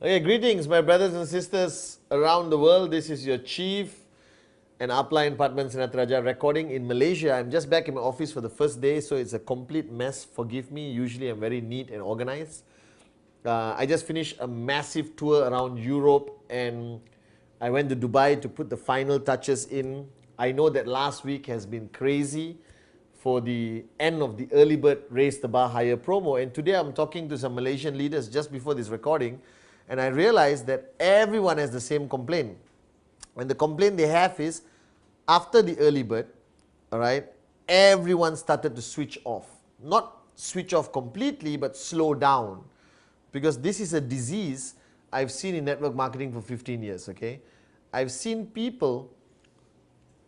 Okay, greetings, my brothers and sisters around the world. This is your chief and upline Padman Sinatraja recording in Malaysia. I'm just back in my office for the first day, so it's a complete mess. Forgive me. Usually, I'm very neat and organized. I just finished a massive tour around Europe and I went to Dubai to put the final touches in. I know that last week has been crazy for the end of the early bird raise the bar higher promo, and today I'm talking to some Malaysian leaders just before this recording, and I realized that everyone has the same complaint. And the complaint they have is after the early bird, all right, everyone started to switch off. Not switch off completely, but slow down. Because this is a disease I've seen in network marketing for 15 years, okay? I've seen people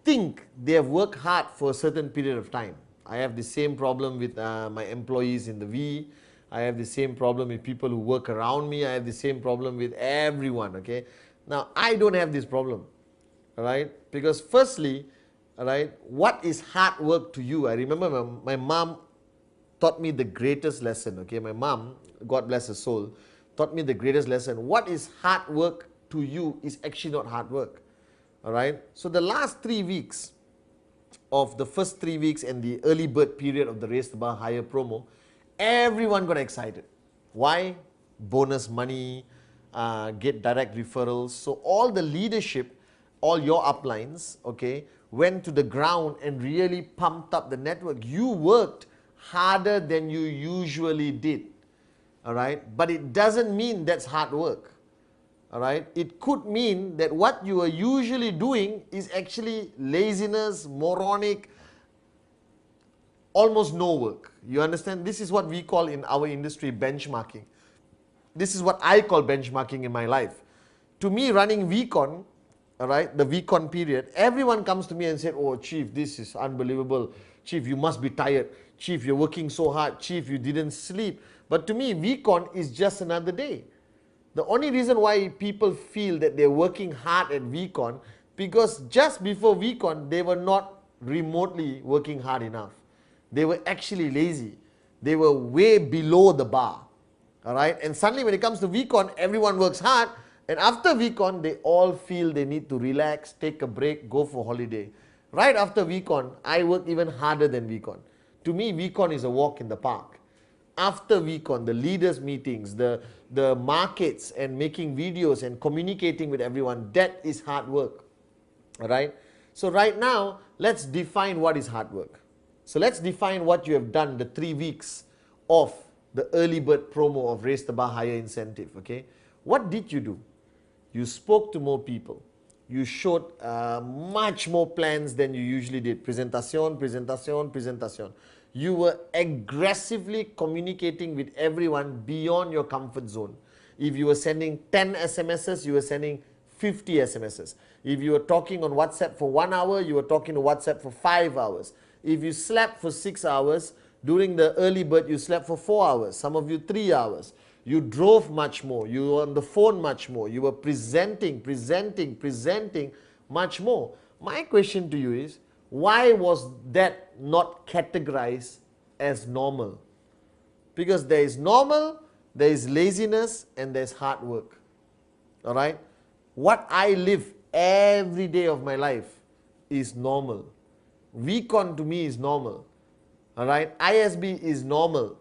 think they have worked hard for a certain period of time. I have the same problem with my employees in the V. I have the same problem with people who work around me. I have the same problem with everyone, okay? Now, I don't have this problem, all right? Because firstly, all right, what is hard work to you? I remember my mom taught me the greatest lesson, okay? My mom, God bless her soul, taught me the greatest lesson. What is hard work to you is actually not hard work, all right? So the last 3 weeks of the first 3 weeks and the early bird period of the Raise the Bar Higher promo, everyone got excited. Why? Bonus money, get direct referrals. So all the leadership, all your uplines, okay, went to the ground and really pumped up the network. You worked harder than you usually did, all right? But it doesn't mean that's hard work, all right? It could mean that what you are usually doing is actually laziness, moronic, almost no work. You understand? This is what we call in our industry benchmarking. This is what I call benchmarking in my life. To me, running VCon, all right, the VCon period, everyone comes to me and said, oh, Chief, this is unbelievable. Chief, you must be tired. Chief, you're working so hard. Chief, you didn't sleep. But to me, VCon is just another day. The only reason why people feel that they're working hard at VCon, because just before VCon, they were not remotely working hard enough. They were actually lazy. They were way below the bar. All right, and suddenly when it comes to VCon, everyone works hard, and after VCon, they all feel they need to relax, take a break, go for holiday. Right after VCon, I work even harder than VCon. To me, VCon is a walk in the park. After VCon, the leaders meetings, the markets and making videos and communicating with everyone, that is hard work. All right, so right now, let's define what is hard work. So let's define what you have done the 3 weeks of the early bird promo of Raise the Bar Higher incentive, okay? What did you do? You spoke to more people. You showed much more plans than you usually did. Presentación, presentación, presentación. You were aggressively communicating with everyone beyond your comfort zone. If you were sending 10 SMSs, you were sending 50 SMSs. If you were talking on WhatsApp for 1 hour, you were talking to WhatsApp for 5 hours. If you slept for 6 hours, during the early bird, you slept for 4 hours, some of you 3 hours. You drove much more, you were on the phone much more, you were presenting much more. My question to you is, why was that not categorized as normal? Because there is normal, there is laziness, and there is hard work. All right? What I live every day of my life is normal. VCon to me is normal. All right, ISB is normal.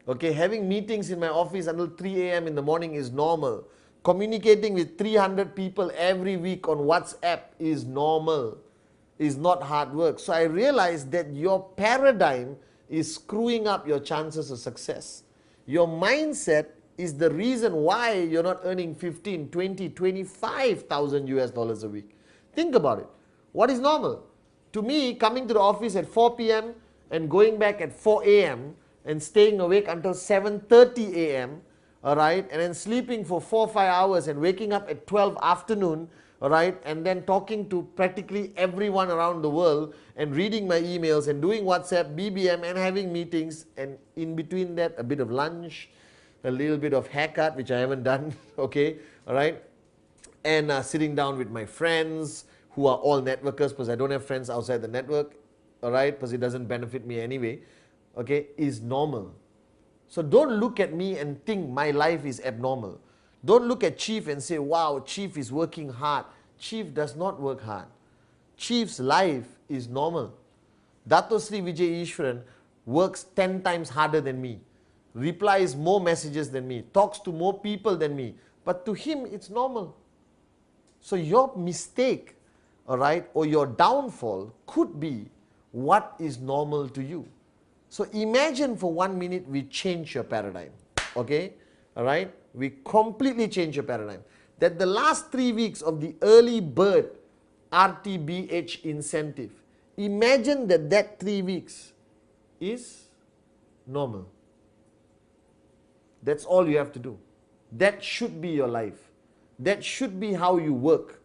Okay, having meetings in my office until 3 a.m. in the morning is normal. Communicating with 300 people every week on WhatsApp is normal, is not hard work. So I realized that your paradigm is screwing up your chances of success. Your mindset is the reason why you're not earning 15, 20, 25,000 US dollars a week. Think about it. What is normal? To me, coming to the office at 4 p.m. and going back at 4 a.m. and staying awake until 7:30 a.m., all right, and then sleeping for 4 or 5 hours and waking up at 12 afternoon, all right, and then talking to practically everyone around the world and reading my emails and doing WhatsApp, BBM, and having meetings, and in between that, a bit of lunch, a little bit of haircut, which I haven't done, okay, all right, and sitting down with my friends who are all networkers, because I don't have friends outside the network, all right, because it doesn't benefit me anyway, okay, is normal. So don't look at me and think my life is abnormal. Don't look at Chief and say, wow, Chief is working hard. Chief does not work hard. Chief's life is normal. Dato Sri Vijay Ishwaran works 10 times harder than me, replies more messages than me, talks to more people than me, but to him it's normal. So your mistake, all right, or your downfall could be what is normal to you. So imagine for 1 minute we change your paradigm, okay, all right, we completely change your paradigm. That the last 3 weeks of the early bird RTBH incentive, imagine that 3 weeks is normal. That's all you have to do. That should be your life. That should be how you work.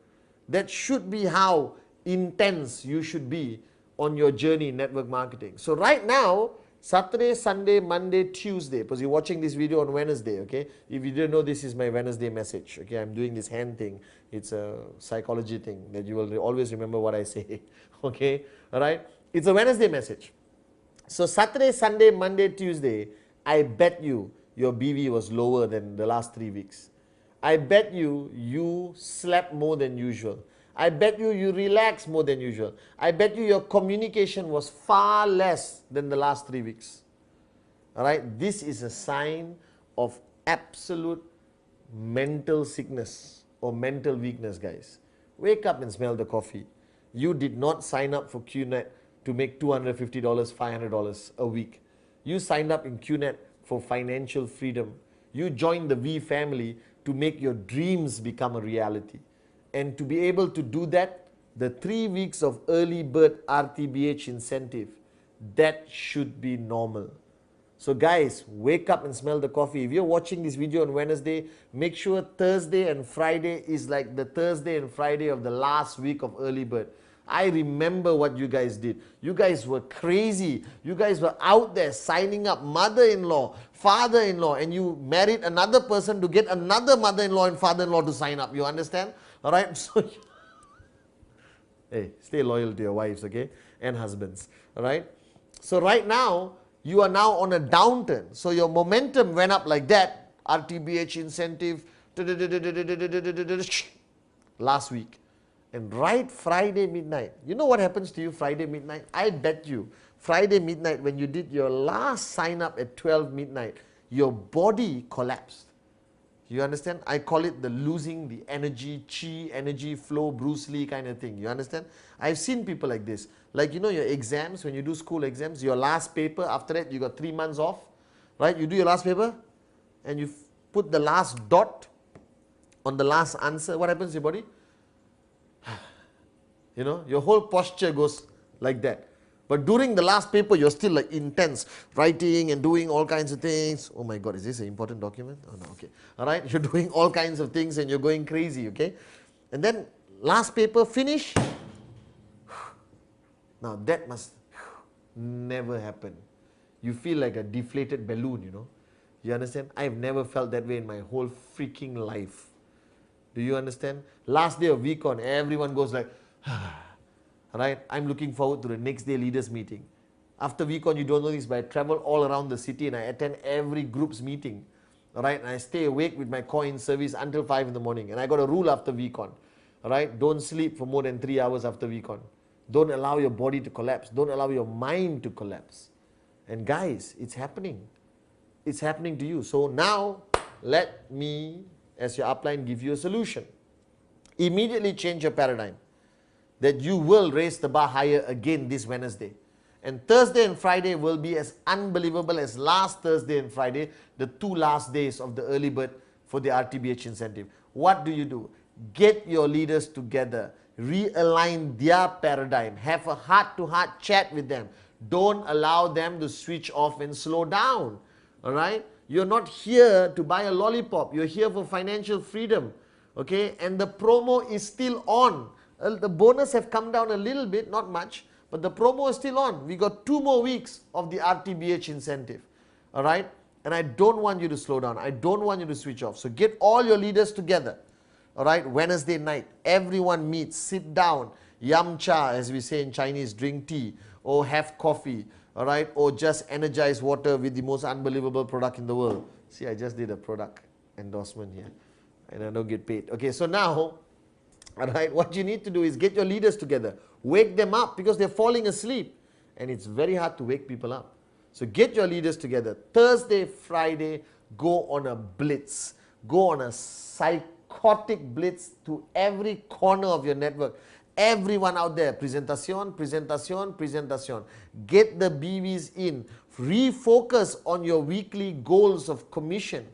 That should be how intense you should be on your journey in network marketing. So right now, Saturday, Sunday, Monday, Tuesday, because you're watching this video on Wednesday, okay? If you didn't know, this is my Wednesday message, okay? I'm doing this hand thing. It's a psychology thing that you will always remember what I say, okay? All right? It's a Wednesday message. So Saturday, Sunday, Monday, Tuesday, I bet you your BV was lower than the last 3 weeks. I bet you slept more than usual. I bet you relaxed more than usual. I bet your communication was far less than the last 3 weeks. All right, this is a sign of absolute mental sickness or mental weakness, guys. Wake up and smell the coffee. You did not sign up for QNet to make $250, $500 a week. You signed up in QNet for financial freedom. You joined the V family to make your dreams become a reality. And to be able to do that, the 3 weeks of early bird RTBH incentive, that should be normal. So guys, wake up and smell the coffee. If you're watching this video on Wednesday, make sure Thursday and Friday is like the Thursday and Friday of the last week of early bird. I remember what you guys did. You guys were crazy. You guys were out there signing up mother-in-law, father-in-law, and you married another person to get another mother-in-law and father-in-law to sign up. You understand? All right? So, hey, stay loyal to your wives, okay? And husbands. All right? So right now, you are now on a downturn. So your momentum went up like that. RTBH incentive last week. And right Friday midnight, you know what happens to you Friday midnight? I bet you, Friday midnight when you did your last sign up at 12 midnight, your body collapsed. You understand? I call it the losing the energy, chi, energy flow, Bruce Lee kind of thing. You understand? I've seen people like this. Like, you know, your exams, when you do school exams, your last paper, after that you got 3 months off, right? You do your last paper and you put the last dot on the last answer. What happens to your body? You know, your whole posture goes like that. But during the last paper, you're still like intense, writing and doing all kinds of things. Oh my God, is this an important document? Oh no, okay. All right, you're doing all kinds of things and you're going crazy, okay? And then last paper, finish. Now that must never happen. You feel like a deflated balloon, you know? You understand? I've never felt that way in my whole freaking life. Do you understand? Last day of VCon, everyone goes like, right? I'm looking forward to the next day leaders meeting. After VCon, you don't know this, but I travel all around the city and I attend every group's meeting. Right? And I stay awake with my coin service until 5 in the morning. And I got a rule after VCon. Right? Don't sleep for more than 3 hours after VCon. Don't allow your body to collapse. Don't allow your mind to collapse. And guys, it's happening. It's happening to you. So now, let me, as your upline, give you a solution. Immediately change your paradigm. That you will raise the bar higher again this Wednesday. And Thursday and Friday will be as unbelievable as last Thursday and Friday, the 2 last days of the early bird for the RTBH incentive. What do? Get your leaders together. Realign their paradigm. Have a heart-to-heart chat with them. Don't allow them to switch off and slow down. All right? You're not here to buy a lollipop. You're here for financial freedom. Okay? And the promo is still on. The bonus have come down a little bit, not much, but the promo is still on. We got 2 more weeks of the RTBH incentive. All right? And I don't want you to slow down. I don't want you to switch off. So get all your leaders together. All right? Wednesday night, everyone meets, sit down, yum cha, as we say in Chinese, drink tea, or have coffee, all right? Or just energize water with the most unbelievable product in the world. See, I just did a product endorsement here. and I don't get paid. Okay, so now, all right, what you need to do is get your leaders together, wake them up because they're falling asleep, and it's very hard to wake people up. So get your leaders together. Thursday, Friday, go on a blitz. Go on a psychotic blitz to every corner of your network. Everyone out there, presentation, presentation, presentation. Get the BVs in. Refocus on your weekly goals of commission.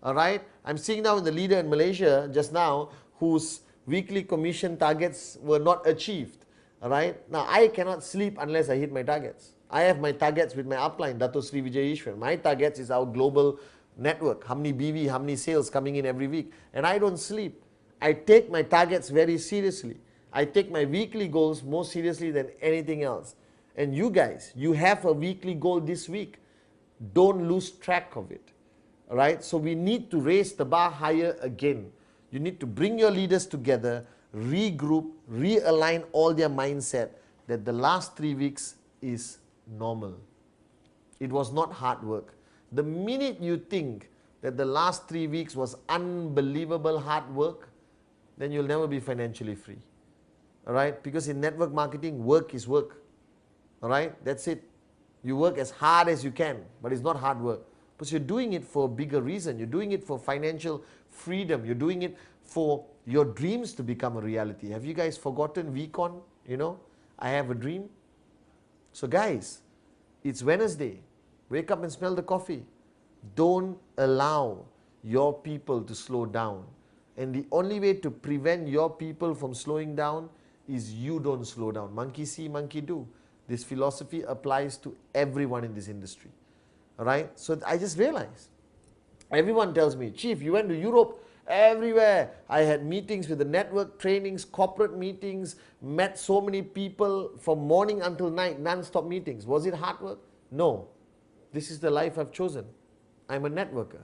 All right. I'm seeing now in the leader in Malaysia just now whose weekly commission targets were not achieved. All right. Now I cannot sleep unless I hit my targets. I have my targets with my upline, Dato Sri Vijay Ishwar. My targets is our global network. How many BV, how many sales coming in every week. And I don't sleep. I take my targets very seriously. I take my weekly goals more seriously than anything else. And you guys, you have a weekly goal this week. Don't lose track of it. All right, so we need to raise the bar higher again. You need to bring your leaders together, regroup, realign all their mindset that the last 3 weeks is normal. It was not hard work. The minute you think that the last 3 weeks was unbelievable hard work, then you'll never be financially free. All right, because in network marketing, work is work. All right, that's it. You work as hard as you can, but it's not hard work. Because you're doing it for a bigger reason. You're doing it for financial freedom. You're doing it for your dreams to become a reality. Have you guys forgotten VCon? You know, I have a dream. So guys, it's Wednesday. Wake up and smell the coffee. Don't allow your people to slow down. And the only way to prevent your people from slowing down is you don't slow down. Monkey see, monkey do. This philosophy applies to everyone in this industry. All right, so I just realized, everyone tells me, Chief, you went to Europe, everywhere. I had meetings with the network, trainings, corporate meetings, met so many people from morning until night, non-stop meetings. Was it hard work? No. This is the life I've chosen. I'm a networker.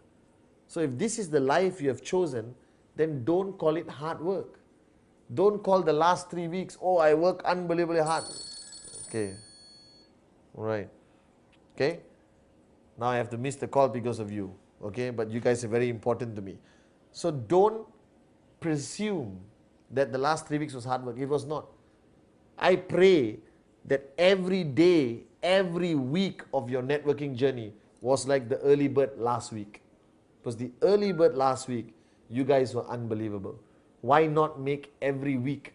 So if this is the life you have chosen, then don't call it hard work. Don't call the last 3 weeks, oh, I work unbelievably hard. Okay, all right, okay. Now I have to miss the call because of you, okay? But you guys are very important to me. So don't presume that the last 3 weeks was hard work. It was not. I pray that every day, every week of your networking journey was like the early bird last week. Because the early bird last week, you guys were unbelievable. Why not make every week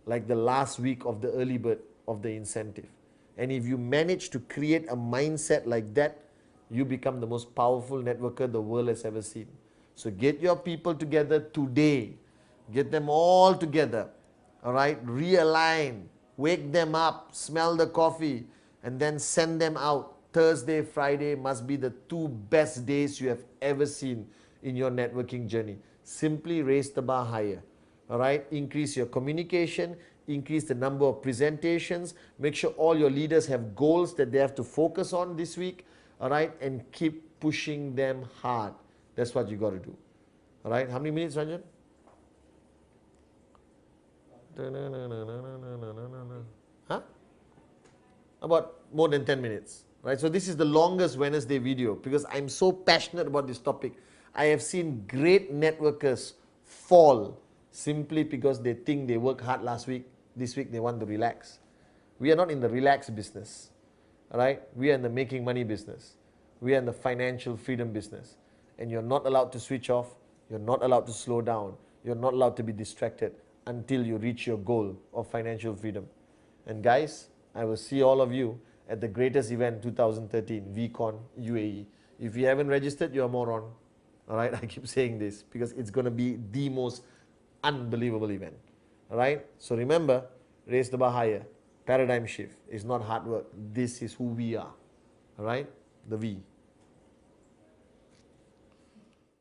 like the last week of the early bird of the incentive? And if you manage to create a mindset like that, you become the most powerful networker the world has ever seen. So get your people together today. Get them all together. All right? Realign. Wake them up. Smell the coffee. And then send them out. Thursday, Friday must be the 2 best days you have ever seen in your networking journey. Simply raise the bar higher. All right? Increase your communication. Increase the number of presentations. Make sure all your leaders have goals that they have to focus on this week. All right, and keep pushing them hard. That's what you got to do. All right, how many minutes, Ranjan? Huh? About more than 10 minutes. Right, so this is the longest Wednesday video because I'm so passionate about this topic. I have seen great networkers fall simply because they think they worked hard last week. This week they want to relax. We are not in the relax business. All right, we are in the making money business. We are in the financial freedom business. And you're not allowed to switch off. You're not allowed to slow down. You're not allowed to be distracted until you reach your goal of financial freedom. And guys, I will see all of you at the greatest event 2013, VCon UAE. If you haven't registered, you're a moron. All right, I keep saying this because it's going to be the most unbelievable event. All right, so remember, raise the bar higher. Paradigm shift is not hard work. This is who we are. All right, the V.